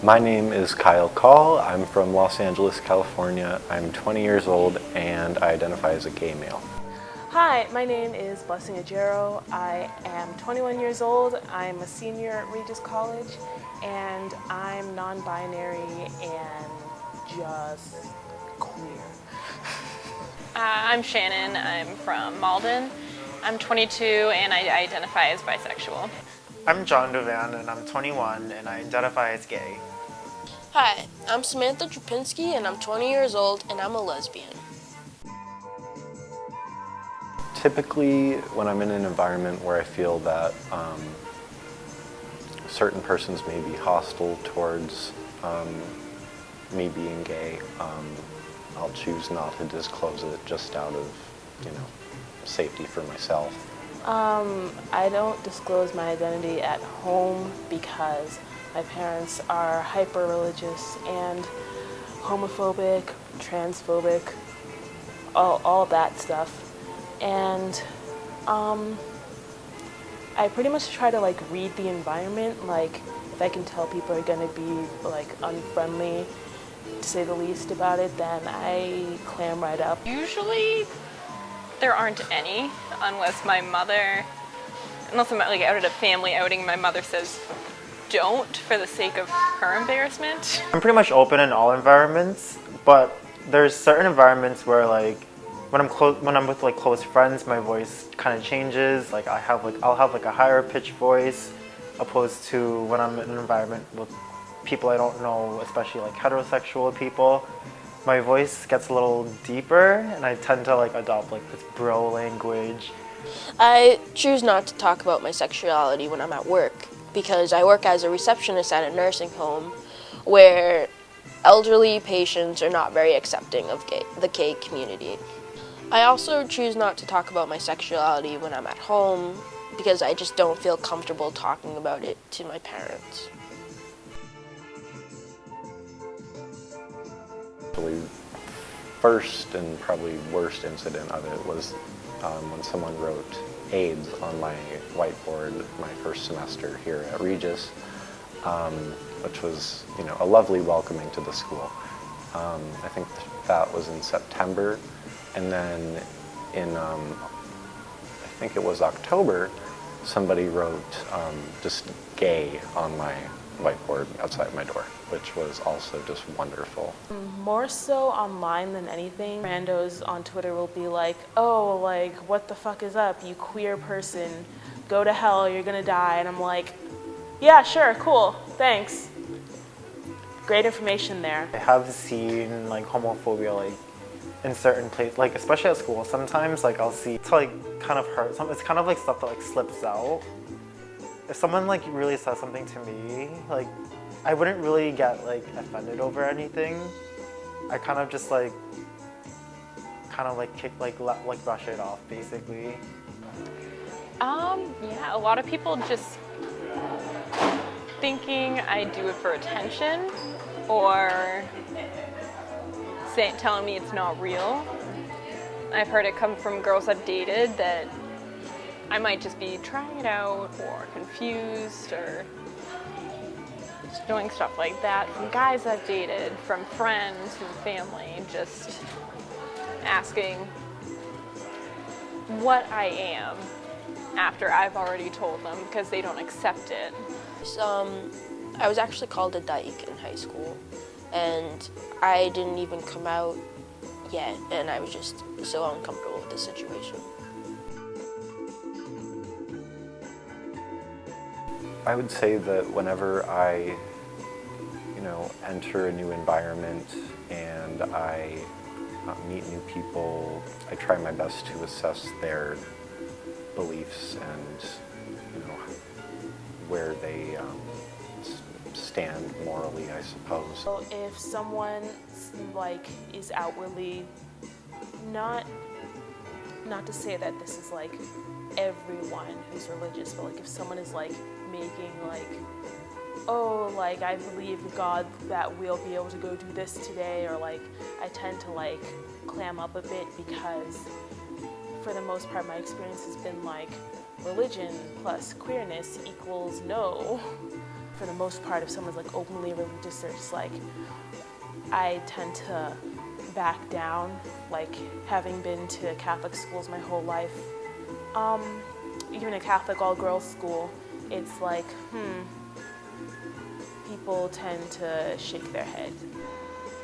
My name is Kyle Call. I'm from Los Angeles, California. I'm 20 years old and I identify as a gay male. Hi, my name is Blessing Ajero. I am 21 years old. I'm a senior at Regis College and I'm non-binary and just queer. I'm Shannon. I'm from Malden. I'm 22 and I identify as bisexual. I'm John Devan and I'm 21 and I identify as gay. Hi, I'm Samantha Trapinski and I'm 20 years old and I'm a lesbian. Typically, when I'm in an environment where I feel that certain persons may be hostile towards me being gay, I'll choose not to disclose it just out of, safety for myself. I don't disclose my identity at home because my parents are hyper-religious and homophobic, transphobic, all that stuff. And I pretty much try to read the environment. Like if I can tell people are gonna be unfriendly, to say the least about it, then I clam right up. Usually there aren't any unless I'm out at a family outing, my mother says don't for the sake of her embarrassment. I'm pretty much open in all environments, but there's certain environments where when I'm with close friends, my voice kind of changes. I'll have a higher pitched voice, opposed to when I'm in an environment with people I don't know, especially heterosexual people. My voice gets a little deeper, and I tend to adopt this bro language. I choose not to talk about my sexuality when I'm at work because I work as a receptionist at a nursing home where elderly patients are not very accepting of the gay community. I also choose not to talk about my sexuality when I'm at home because I just don't feel comfortable talking about it to my parents. The first and probably worst incident of it was when someone wrote AIDS on my whiteboard my first semester here at Regis, which was a lovely welcoming to the school. I think that was in September, and then in I think it was October, somebody wrote just gay on my whiteboard outside my door, which was also just wonderful. More so online than anything. Randos on Twitter will be like, oh, what the fuck is up, you queer person? Go to hell, you're gonna die. And I'm like, yeah, sure, cool, thanks. Great information there. I have seen homophobia in certain places, especially at school. Sometimes I'll see it's kind of hurt. It's kind of stuff that slips out. If someone really says something to me, I wouldn't really get offended over anything. I kind of just brush it off basically. Yeah, a lot of people just thinking I do it for attention or telling me it's not real. I've heard it come from girls I've dated that I might just be trying it out or confused or just doing stuff like that. From guys I've dated, from friends and family, just asking what I am after I've already told them because they don't accept it. I was actually called a dyke in high school and I didn't even come out yet and I was just so uncomfortable with the situation. I would say that whenever I, enter a new environment and I meet new people, I try my best to assess their beliefs and, where they stand morally, I suppose. So if someone is outwardly not to say that this is everyone who's religious, but if someone is making oh, I believe in God that we'll be able to go do this today, or I tend to clam up a bit because for the most part my experience has been religion plus queerness equals no. For the most part, if someone's like openly religious, they're just like, I tend to back down, like having been to Catholic schools my whole life. Even a Catholic all-girls school, it's like, people tend to shake their head.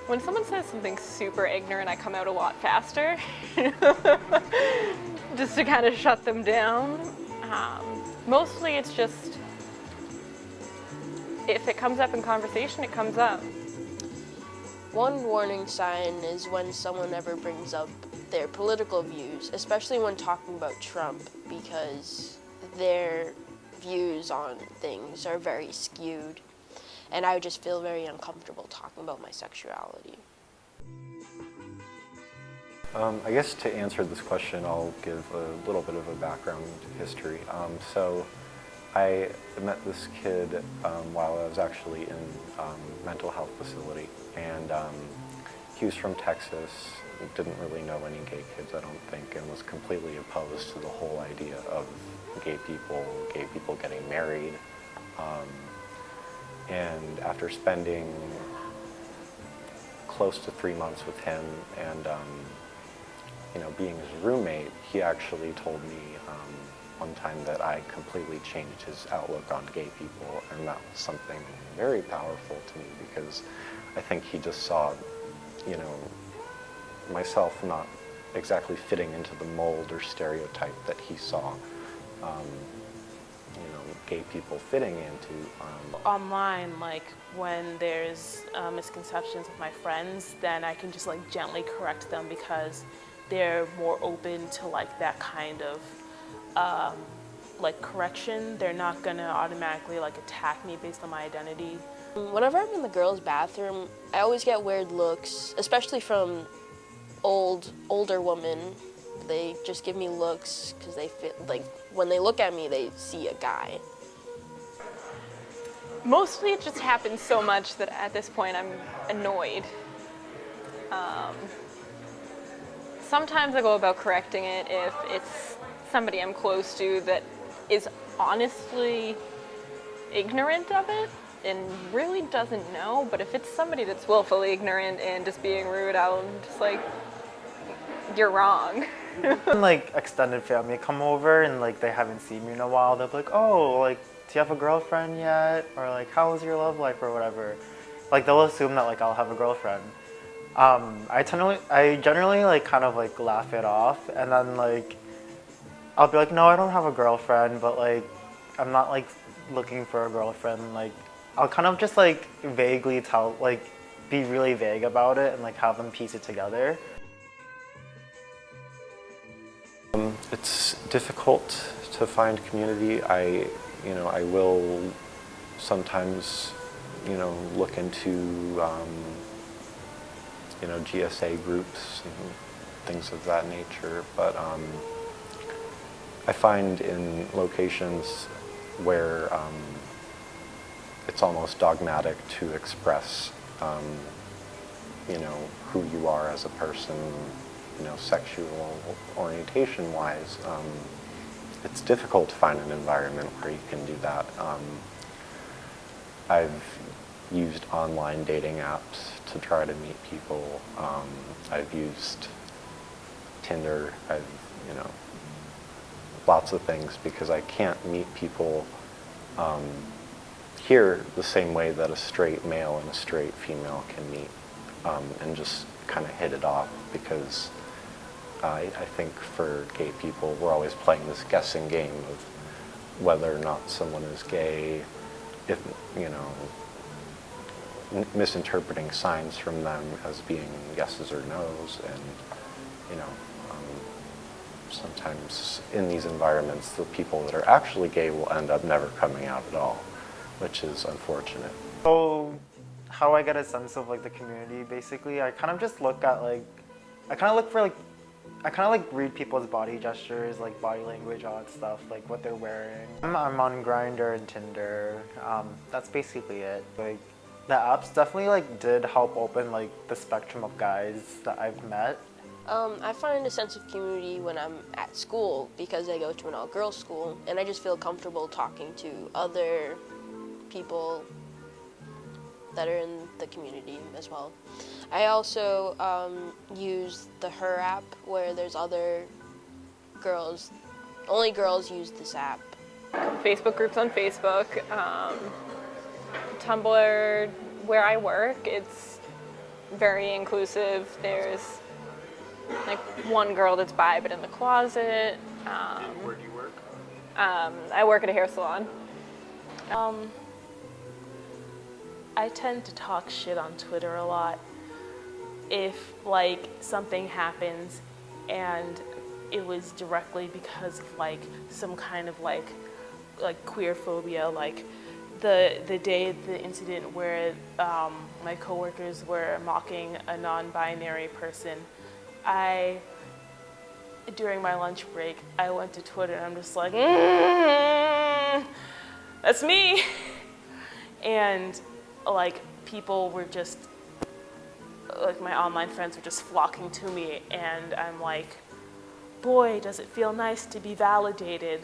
When someone says something super ignorant, I come out a lot faster, just to kind of shut them down. Mostly it's just, if it comes up in conversation, it comes up. One warning sign is when someone ever brings up their political views, especially when talking about Trump, because their views on things are very skewed, and I would just feel very uncomfortable talking about my sexuality. I guess to answer this question, I'll give a little bit of a background history. So I met this kid while I was actually in mental health facility, and he was from Texas, didn't really know any gay kids, I don't think, and was completely opposed to the whole idea of gay people getting married. And after spending close to 3 months with him and being his roommate, he actually told me one time that I completely changed his outlook on gay people, and that was something very powerful to me because I think he just saw, myself not exactly fitting into the mold or stereotype that he saw, gay people fitting into. Online, like when there's misconceptions with my friends, then I can just like gently correct them because they're more open to like that kind of like correction. They're not gonna automatically like attack me based on my identity. Whenever I'm in the girls' bathroom, I always get weird looks, especially from older women. They just give me looks because they feel like when they look at me, they see a guy. Mostly it just happens so much that at this point I'm annoyed. Sometimes I go about correcting it if it's somebody I'm close to that is honestly ignorant of it and really doesn't know, but if it's somebody that's willfully ignorant and just being rude, I'll just like, you're wrong. When like extended family come over and like they haven't seen me in a while, they'll be like, oh, like, do you have a girlfriend yet? Or like, how was your love life or whatever? Like they'll assume that like I'll have a girlfriend. I generally like kind of like laugh it off, and then like I'll be like, no, I don't have a girlfriend, but like I'm not like looking for a girlfriend. Like I'll kind of just like vaguely tell, like be really vague about it and like have them piece it together. It's difficult to find community. I will sometimes, look into, GSA groups and things of that nature. But I find in locations where it's almost dogmatic to express, who you are as a person, sexual orientation-wise, it's difficult to find an environment where you can do that. I've used online dating apps to try to meet people. I've used Tinder. Lots of things because I can't meet people here the same way that a straight male and a straight female can meet and just kind of hit it off, because I think for gay people, we're always playing this guessing game of whether or not someone is gay, if, misinterpreting signs from them as being yeses or nos, and, sometimes in these environments, the people that are actually gay will end up never coming out at all, which is unfortunate. So how I get a sense of like the community, basically, I kind of just look at like, I kind of read people's body gestures, like body language, all that stuff, like what they're wearing. I'm on Grindr and Tinder. That's basically it. Like the apps definitely like did help open like the spectrum of guys that I've met. I find a sense of community when I'm at school because I go to an all-girls school, and I just feel comfortable talking to other people that are in the community as well. I also use the Her app, where there's other girls, only girls use this app. Facebook groups on Facebook, Tumblr, where I work, it's very inclusive. There's like one girl that's bi but in the closet. Where do you work? I work at a hair salon. I tend to talk shit on Twitter a lot. If like something happens and it was directly because of like some kind of like queer phobia, like the day of the incident where my coworkers were mocking a non-binary person, during my lunch break, I went to Twitter and I'm just like, that's me. And like people were just, like my online friends were just flocking to me, and I'm like, boy, does it feel nice to be validated.